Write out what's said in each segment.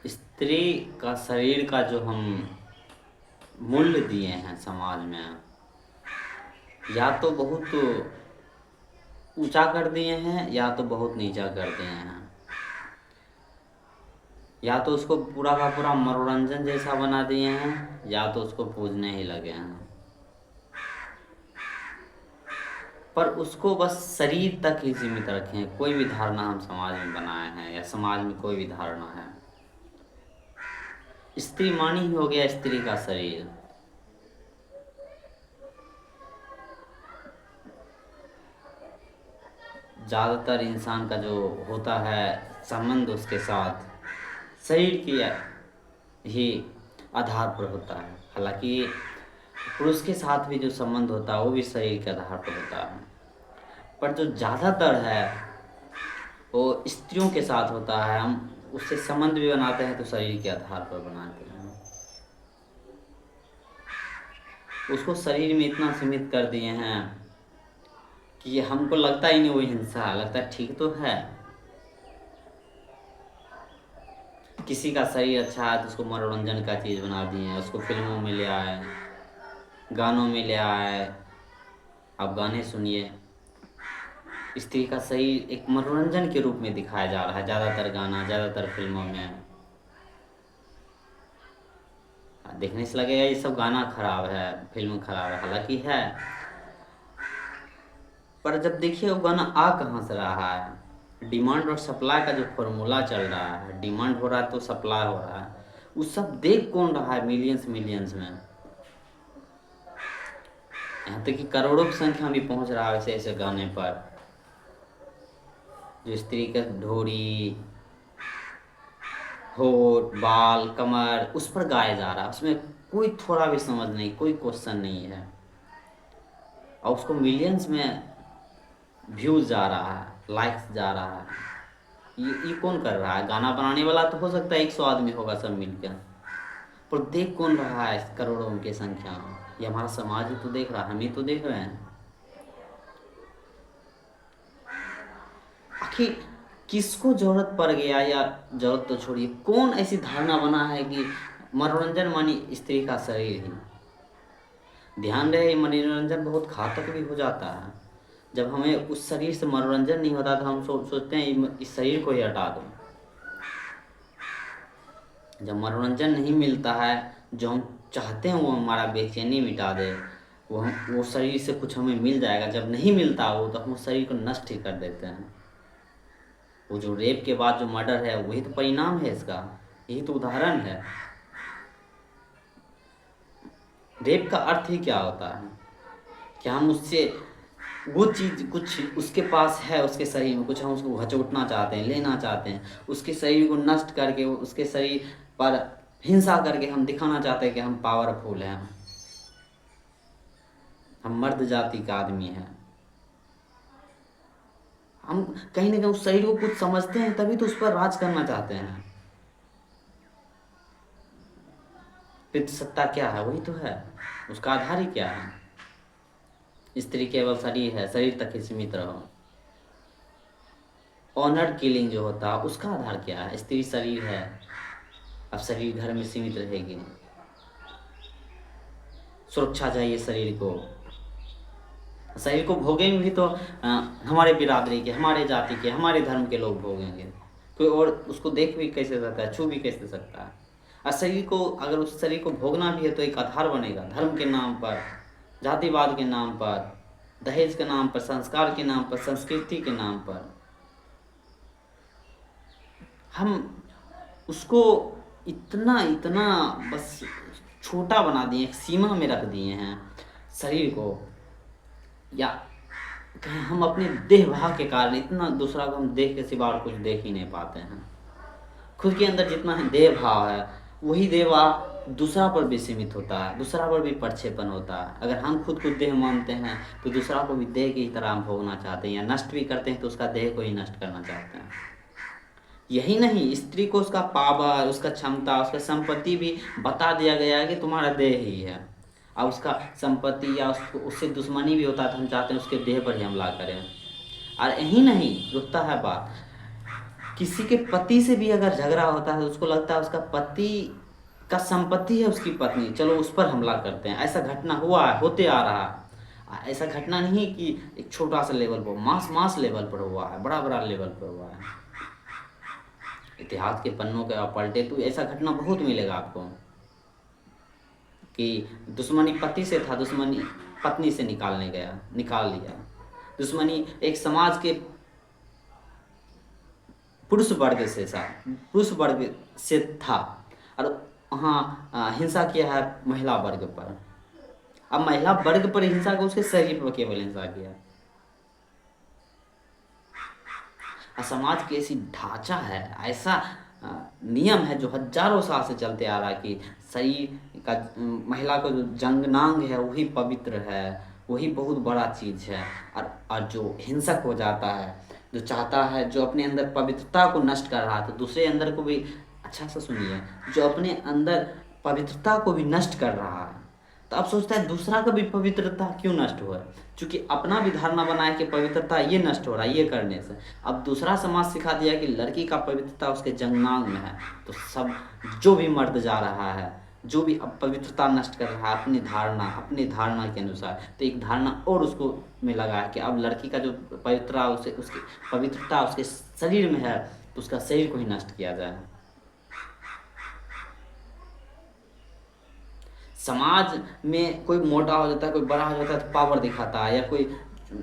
स्त्री का शरीर का जो हम मूल्य दिए हैं समाज में, या तो बहुत ऊंचा कर दिए हैं या तो बहुत नीचा कर दिए हैं। या तो उसको पूरा का पूरा मनोरंजन जैसा बना दिए हैं या तो उसको पूजने ही लगे हैं। पर उसको बस शरीर तक ही सीमित रखें। कोई भी धारणा हम समाज में बनाए हैं या समाज में कोई भी धारणा है, स्त्री मानी ही हो गया स्त्री का शरीर। ज़्यादातर इंसान का जो होता है संबंध उसके साथ शरीर के ही आधार पर होता है। हालांकि पुरुष के साथ भी जो संबंध होता है वो भी शरीर के आधार पर होता है, पर जो ज़्यादातर है वो स्त्रियों के साथ होता है। हम उससे संबंध भी बनाते हैं तो शरीर के आधार पर बनाते हैं। उसको शरीर में इतना सीमित कर दिए हैं कि हमको लगता ही नहीं वो हिंसा है, लगता है ठीक तो है। किसी का शरीर अच्छा है तो उसको मनोरंजन का चीज़ बना दिए हैं, उसको फिल्मों में ले आए, गानों में ले आए। आप गाने सुनिए, स्त्री का शरीर एक मनोरंजन के रूप में दिखाया जा रहा है। ज़्यादातर गाना, ज़्यादातर फिल्मों में देखने से लगेगा ये सब गाना खराब है, फिल्म खराब है, हालांकि है। पर जब देखिए वो गाना आ कहाँ से रहा है, डिमांड और सप्लाई का जो फॉर्मूला चल रहा है, डिमांड हो रहा है तो सप्लाई हो रहा है। वो सब देख कौन रहा है मिलियंस मिलियंस में, यहाँ तक कि करोड़ों की संख्या भी पहुंच रहा है ऐसे ऐसे गाने पर। जो स्त्री का ढोरी, होठ, बाल, कमर उस पर गाया जा रहा है, उसमें कोई थोड़ा भी समझ नहीं, कोई क्वेश्चन नहीं है, और उसको मिलियंस में व्यूज जा रहा है, लाइक्स जा रहा है। ये कौन कर रहा है? गाना बनाने वाला तो हो सकता है 100 आदमी होगा सब मिलकर, पर देख कौन रहा है करोड़ों की संख्या में? ये हमारा समाज ही तो देख रहा है, हम ही तो देख रहे हैं। आखिर किसको जरूरत पड़ गया, या जरूरत तो छोड़िए, कौन ऐसी धारणा बना है कि मनोरंजन मानी स्त्री का शरीर ही? ध्यान रहे मनोरंजन बहुत घातक भी हो जाता है। जब हमें उस शरीर से मनोरंजन नहीं होता तो हम सोचते हैं इस शरीर को ही हटा दो। जब मनोरंजन नहीं मिलता है, जो हम चाहते हैं वो हमारा बेचैनी मिटा दे, वो शरीर से कुछ हमें मिल जाएगा, जब नहीं मिलता वो तो हम उस शरीर को नष्ट ही कर देते हैं। वो जो रेप के बाद जो मर्डर है वही तो परिणाम है इसका, यही तो उदाहरण है। रेप का अर्थ ही क्या होता है? क्या हम उससे वो चीज़ कुछ उसके पास है, उसके शरीर में कुछ हम उसको हचोटना चाहते हैं, लेना चाहते हैं, उसके शरीर को नष्ट करके उसके शरीर पर हिंसा करके हम दिखाना चाहते हैं कि हम पावरफुल हैं, हम मर्द जाति का आदमी हैं। हम कहीं ना कहीं उस शरीर को कुछ समझते हैं तभी तो उस पर राज करना चाहते हैं। पितृ सत्ता क्या है? वही तो है, उसका आधार ही क्या है? स्त्री केवल शरीर है, शरीर तक ही सीमित रहो। ऑनर किलिंग जो होता है उसका आधार क्या है? स्त्री शरीर है, अब शरीर घर में सीमित रहेगी। सुरक्षा चाहिए शरीर को, शरीर को भोगेंगे भी तो हमारे बिरादरी के, हमारे जाति के, हमारे धर्म के लोग भोगेंगे। कोई और उसको देख भी कैसे सकता है, छू भी कैसे सकता है? और शरीर को, अगर उस शरीर को भोगना भी है तो एक आधार बनेगा, धर्म के नाम पर, जातिवाद के नाम पर, दहेज के नाम पर, संस्कार के नाम पर, संस्कृति के नाम पर। हम उसको इतना इतना बस छोटा बना दिए, एक सीमा में रख दिए हैं शरीर को, या कहीं हम अपने देह भाव के कारण इतना दूसरा को हम देख के सिवा और कुछ देख ही नहीं पाते हैं। खुद के अंदर जितना है देह भाव है, वही देह भाव दूसरा पर भी सीमित होता है, दूसरा पर भी प्रक्षेपण होता है। अगर हम खुद को देह मानते हैं तो दूसरा को भी देह की तरह हम भोगना चाहते हैं, या नष्ट भी करते हैं तो उसका देह को ही नष्ट करना चाहते हैं। यही नहीं, स्त्री को उसका पावर, उसका क्षमता, उसका संपत्ति भी बता दिया गया है कि तुम्हारा देह ही है। अब उसका संपत्ति या उससे दुश्मनी भी होता है तो हम चाहते हैं उसके देह पर ही हमला करें। और यही नहीं रुकता है बात, किसी के पति से भी अगर झगड़ा होता है तो उसको लगता है उसका पति का संपत्ति है उसकी पत्नी, चलो उस पर हमला करते हैं। ऐसा घटना हुआ है, होते आ रहा है। ऐसा घटना नहीं कि एक छोटा सा लेवल पर, मास मास लेवल पर हुआ है, बड़ा बड़ा लेवल पर हुआ है। इतिहास के पन्नों के आप पलटे तो ऐसा घटना बहुत मिलेगा आपको कि दुश्मनी पति से था, दुश्मनी पत्नी से निकाल लिया। दुश्मनी एक समाज के पुरुष वर्ग से था, और वहाँ हिंसा किया है महिला वर्ग पर। अब महिला वर्ग पर हिंसा को उसके शरीर पर केवल हिंसा किया। समाज की ऐसी ढांचा है, ऐसा नियम है जो हजारों साल से चलते आ रहा है कि शरीर का, महिला का जो जंगनांग है वही पवित्र है, वही बहुत बड़ा चीज़ है। और जो हिंसक हो जाता है, जो चाहता है, जो अपने अंदर पवित्रता को नष्ट कर रहा था, दूसरे अंदर को भी, अच्छा से सुनिए, जो अपने अंदर पवित्रता को भी नष्ट कर रहा है, तो अब सोचता है दूसरा का भी पवित्रता क्यों नष्ट हो रहा है, क्योंकि अपना भी धारणा बनाया कि पवित्रता ये नष्ट हो रहा है ये करने से। अब दूसरा समाज सिखा दिया कि लड़की का पवित्रता उसके जंगनांग में है, तो सब जो भी मर्द जा रहा है, जो भी अब पवित्रता नष्ट कर रहा है अपनी धारणा के अनुसार, तो एक धारणा और उसको में लगा है कि अब लड़की का जो पवित्रता उसकी पवित्रता उसके शरीर में है, तो उसका शरीर को ही नष्ट किया जाए। समाज में कोई मोटा हो जाता है, कोई बड़ा हो जाता है तो पावर दिखाता है, या कोई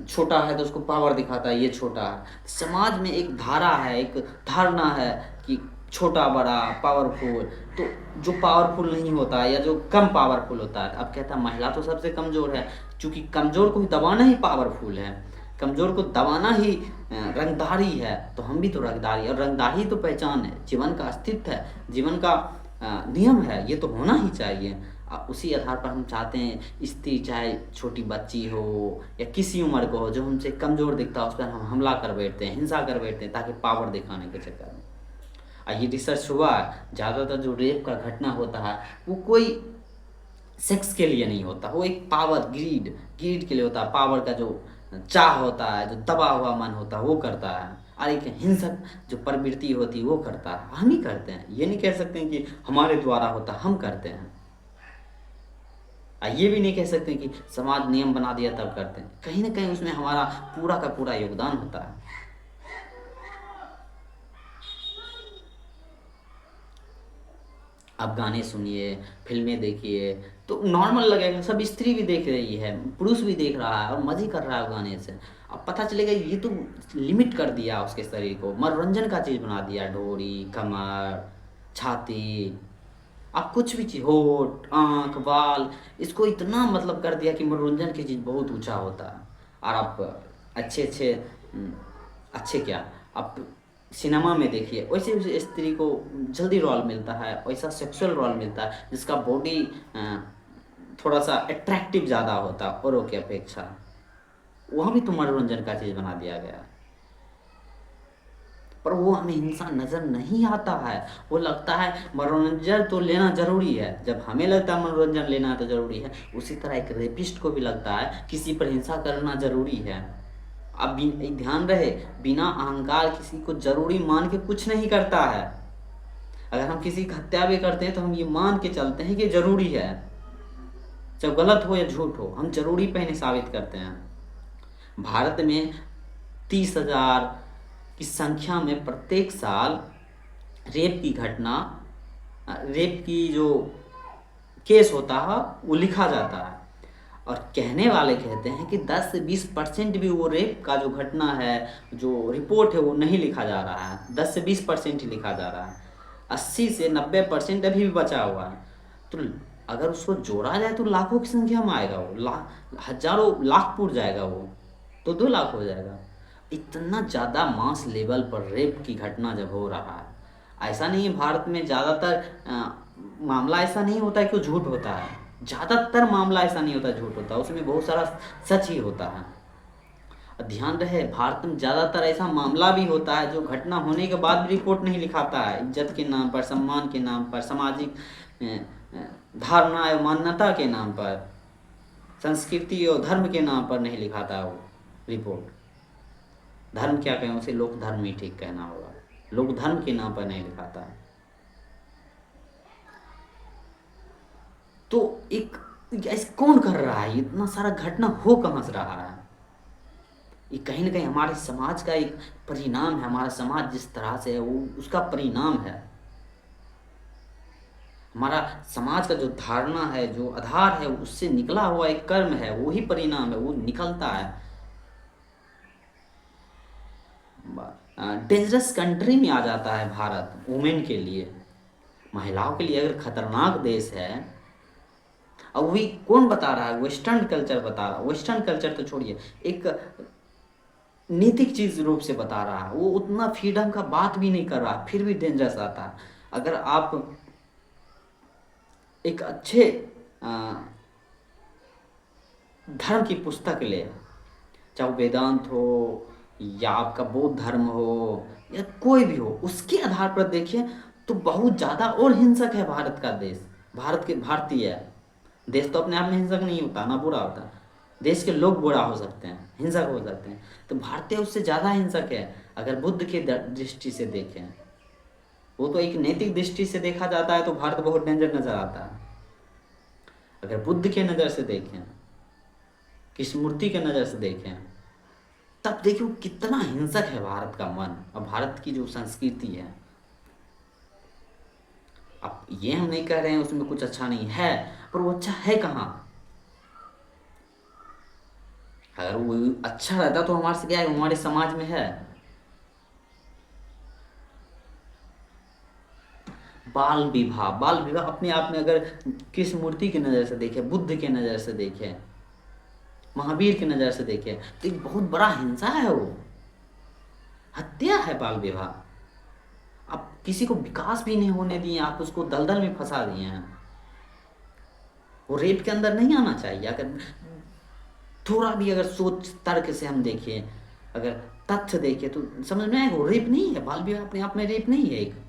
छोटा है तो उसको पावर दिखाता है, ये छोटा है। समाज में एक धारा है, एक धारणा है कि छोटा बड़ा पावरफुल, तो जो पावरफुल नहीं होता है या जो कम पावरफुल होता है, अब कहता है महिला तो सबसे कमज़ोर है, क्योंकि कमज़ोर को ही दबाना ही पावरफुल है, कमज़ोर को दबाना ही रंगदारी है। तो हम भी तो रंगदारी, और रंगदारी तो पहचान है, जीवन का अस्तित्व है, जीवन का नियम है, ये तो होना ही चाहिए। उसी आधार पर हम चाहते हैं स्त्री चाहे छोटी बच्ची हो या किसी उम्र को हो, जो हमसे कमज़ोर दिखता है उस पर हम हमला कर बैठते हैं, हिंसा कर बैठते हैं, ताकि पावर दिखाने के चक्कर में। ये रिसर्च हुआ है, ज़्यादातर जो रेप का घटना होता है वो कोई सेक्स के लिए नहीं होता, वो एक पावर ग्रीड के लिए होता है। पावर का जो चाह होता है, जो दबा हुआ मन होता है वो करता है, और एक हिंसक जो प्रवृत्ति होती है वो करता है। हम ही करते हैं, ये नहीं कह सकते हैं कि हमारे द्वारा होता, हम करते हैं। ये भी नहीं कह सकते कि समाज नियम बना दिया तब करते हैं, कहीं ना कहीं उसमें हमारा पूरा का पूरा योगदान होता है। आप गाने सुनिए, फिल्में देखिए, तो नॉर्मल लगेगा, सब स्त्री भी देख रही है, पुरुष भी देख रहा है और मजे कर रहा है गाने से। अब पता चलेगा ये तो लिमिट कर दिया उसके शरीर को, मनोरंजन का चीज़ बना दिया, ढोरी, कमर, छाती, आप कुछ भी चीज़, होठ, आँख, बाल, इसको इतना मतलब कर दिया कि मनोरंजन की चीज़ बहुत ऊंचा होता है। और आप अच्छे अच्छे अच्छे क्या, आप सिनेमा में देखिए, वैसे वैसे स्त्री को जल्दी रोल मिलता है, वैसा सेक्सुअल रोल मिलता है जिसका बॉडी थोड़ा सा अट्रैक्टिव ज़्यादा होता है औरों की अपेक्षा। वहाँ भी तो मनोरंजन का चीज़ बना दिया गया, पर वो हमें हिंसा नज़र नहीं आता है। वो लगता है मनोरंजन तो लेना ज़रूरी है, जब हमें लगता है मनोरंजन लेना तो ज़रूरी है, उसी तरह एक रेपिस्ट को भी लगता है किसी पर हिंसा करना ज़रूरी है। अब ध्यान रहे, बिना अहंकार किसी को ज़रूरी मान के कुछ नहीं करता है। अगर हम किसी की हत्या भी करते हैं तो हम ये मान के चलते हैं कि ज़रूरी है, चाहे गलत हो या झूठ हो, हम ज़रूरी पहले साबित करते हैं। भारत में 30,000 की संख्या में प्रत्येक साल रेप की जो केस होता है वो लिखा जाता है, और कहने वाले कहते हैं कि 10 से 20% भी वो रेप का जो घटना है, जो रिपोर्ट है, वो नहीं लिखा जा रहा है, 10 से 20% ही लिखा जा रहा है, 80 से 90% अभी भी बचा हुआ है। तो अगर उसको जोड़ा जाए तो लाखों की संख्या में आएगा, वो हजारों लाख पुर जाएगा, वो तो 2 लाख हो जाएगा। इतना ज़्यादा मास लेवल पर रेप की घटना जब हो रहा है, ऐसा नहीं है भारत में ज़्यादातर मामला ऐसा नहीं होता है कि झूठ होता है, ज़्यादातर मामला ऐसा नहीं होता झूठ होता है, उसमें बहुत सारा सच ही होता है। ध्यान रहे, भारत में ज़्यादातर ऐसा मामला भी होता है जो घटना होने के बाद भी रिपोर्ट नहीं लिखाता है, इज्जत के नाम पर, सम्मान के नाम पर, सामाजिक धारणा एवं मान्यता के नाम पर, संस्कृति और धर्म के नाम पर नहीं लिखाता वो रिपोर्ट। धर्म क्या कहें, उसे लोक धर्म ही ठीक कहना होगा। लोग धर्म के नाम पर नहीं दिखाता। तो एक ऐसे कौन कर रहा है? इतना सारा घटना हो कहाँ से रहा है? ये कहीं ना कहीं हमारे समाज का एक परिणाम है। हमारा समाज जिस तरह से है वो उसका परिणाम है। हमारा समाज का जो धारणा है, जो आधार है, उससे निकला हुआ एक कर्म है, वही परिणाम है, वो निकलता है। डेंजरस कंट्री में आ जाता है भारत वुमेन के लिए, महिलाओं के लिए अगर खतरनाक देश है। और वही कौन बता रहा है? वेस्टर्न कल्चर बता रहा है। वेस्टर्न कल्चर तो छोड़िए, एक नैतिक चीज रूप से बता रहा है। वो उतना फ्रीडम का बात भी नहीं कर रहा, फिर भी डेंजरस आता है। अगर आप एक अच्छे अ, धर्म की पुस्तक ले, चाहे वो वेदांत हो या आपका बौद्ध धर्म हो या कोई भी हो, उसके आधार पर देखिए तो बहुत ज़्यादा और हिंसक है भारत का देश। भारत के भारतीय है। देश तो अपने आप में हिंसक नहीं होता, ना बुरा होता। देश के लोग बुरा हो सकते हैं, हिंसक हो सकते हैं, तो भारतीय उससे ज़्यादा हिंसक है। अगर बुद्ध की दृष्टि से देखें, वो तो एक नैतिक दृष्टि से देखा जाता है तो भारत बहुत डेंजर नजर आता है। अगर बुद्ध के नज़र से देखें, कृष्णमूर्ति के नज़र से देखें, तब देखिए कितना हिंसक है भारत का मन और भारत की जो संस्कृति है। अब ये हम नहीं कह रहे हैं उसमें कुछ अच्छा नहीं है, पर वो अच्छा है कहाँ? अगर वो अच्छा रहता तो हमारे से क्या है, हमारे समाज में है। बाल विवाह, बाल विवाह अपने आप में अगर कृष्ण मूर्ति की नज़र से देखें, बुद्ध के नज़र से देखें, महावीर की नज़र से देखें, तो एक बहुत बड़ा हिंसा है, वो हत्या है बाल विवाह। आप किसी को विकास भी नहीं होने दिए, आप उसको दलदल में फंसा दिए हैं। वो रेप के अंदर नहीं आना चाहिए। अगर थोड़ा भी अगर सोच तर्क से हम देखें, अगर तथ्य देखें, तो समझ में आएगा वो रेप नहीं है। बाल विवाह अपने आप में रेप नहीं है। एक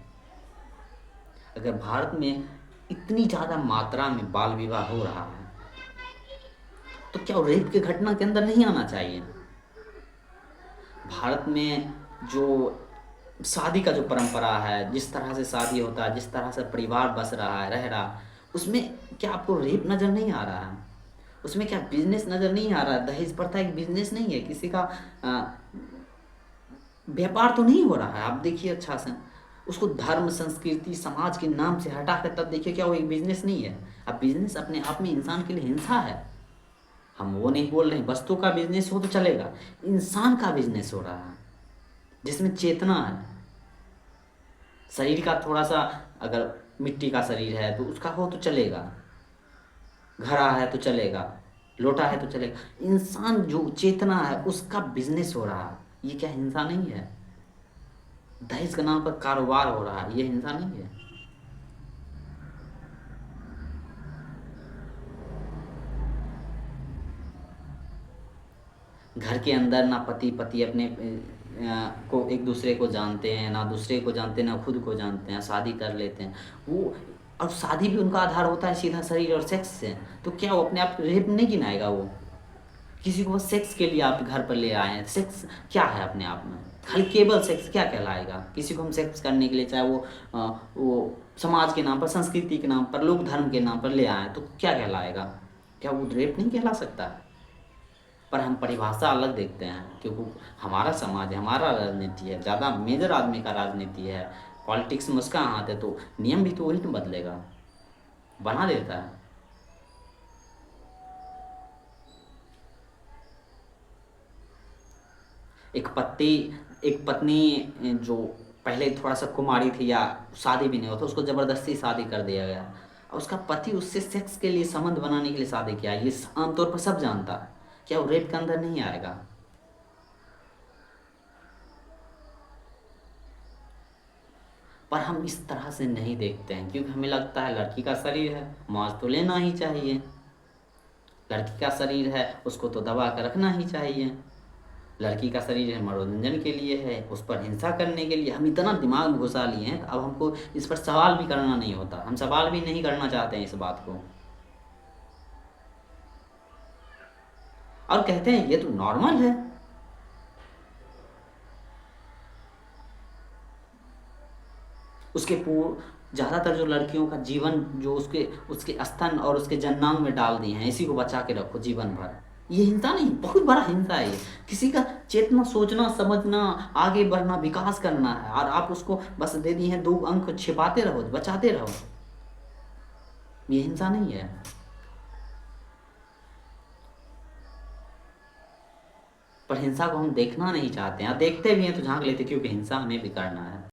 अगर भारत में इतनी ज़्यादा मात्रा में बाल विवाह हो रहा है तो क्या वो रेप की घटना के अंदर नहीं आना चाहिए? भारत में जो शादी का जो परंपरा है, जिस तरह से शादी होता है, जिस तरह से परिवार बस रहा है, रह रहा, उसमें क्या आपको रेप नज़र नहीं आ रहा है? उसमें क्या बिजनेस नज़र नहीं आ रहा है? दहेज प्रथा एक बिजनेस नहीं है, किसी का व्यापार तो नहीं हो रहा है। आप देखिए अच्छा से उसको धर्म, संस्कृति, समाज के नाम से हटा कर तब देखिए क्या वो एक बिजनेस नहीं है? अब बिजनेस अपने आप में इंसान के लिए हिंसा है। हम वो नहीं बोल रहे हैं वस्तु का बिजनेस हो तो चलेगा, इंसान का बिजनेस हो रहा है जिसमें चेतना है। शरीर का थोड़ा सा, अगर मिट्टी का शरीर है तो उसका हो तो चलेगा, घड़ा है तो चलेगा, लोटा है तो चलेगा। इंसान जो चेतना है उसका बिजनेस हो रहा है, ये क्या हिंसा नहीं है? दहेज के नाम पर कारोबार हो रहा है, ये हिंसा नहीं है? घर के अंदर ना पति पति अपने को एक दूसरे को जानते हैं, ना दूसरे को जानते हैं, ना खुद को जानते हैं, शादी कर लेते हैं वो। और शादी भी उनका आधार होता है सीधा शरीर और सेक्स से, तो क्या वो अपने आप रेप नहीं गिनाएगा? वो किसी को बस सेक्स के लिए आप घर पर ले आए हैं, सेक्स क्या है अपने आप में? खाली केवल सेक्स क्या कहलाएगा? किसी को हम सेक्स करने के लिए, चाहे वो समाज के नाम पर, संस्कृति के नाम पर, लोक धर्म के नाम पर ले आए, तो क्या कहलाएगा? क्या वो रेप नहीं कहला सकता? पर हम परिभाषा अलग देखते हैं, क्योंकि हमारा समाज है, हमारा राजनीति है, ज़्यादा मेजर आदमी का राजनीति है, पॉलिटिक्स में उसका हाथ है, तो नियम भी तो वही तो बदलेगा, बना देता है। एक पति, एक पत्नी जो पहले थोड़ा सा कुमारी थी या शादी भी नहीं हुआ था, उसको ज़बरदस्ती शादी कर दिया गया और उसका पति उससे सेक्स के लिए, संबंध बनाने के लिए शादी किया, ये आमतौर पर सब जानता है। क्या वो रेप के अंदर नहीं आएगा? पर हम इस तरह से नहीं देखते हैं, क्योंकि हमें लगता है लड़की का शरीर है, मौज तो लेना ही चाहिए। लड़की का शरीर है, उसको तो दबा कर रखना ही चाहिए। लड़की का शरीर है, मनोरंजन के लिए है, उस पर हिंसा करने के लिए। हम इतना दिमाग में घुसा लिए हैं, अब हमको इस पर सवाल भी करना नहीं होता, हम सवाल भी नहीं करना चाहते हैं इस बात को, और कहते हैं ये तो नॉर्मल है। उसके ज़्यादातर जो लड़कियों का जीवन जो उसके उसके स्तन और उसके जन्नांग में डाल दिए हैं, इसी को बचा के रखो जीवन भर। ये हिंसा नहीं, बहुत बड़ा हिंसा है ये। किसी का चेतना, सोचना, समझना, आगे बढ़ना, विकास करना है, और आप उसको बस दे दिए हैं 2 अंक, छिपाते रहो, बचाते रहो। ये हिंसा नहीं है। पर हिंसा को हम देखना नहीं चाहते हैं, देखते भी हैं तो झांक लेते, क्योंकि हिंसा हमें भी करना है।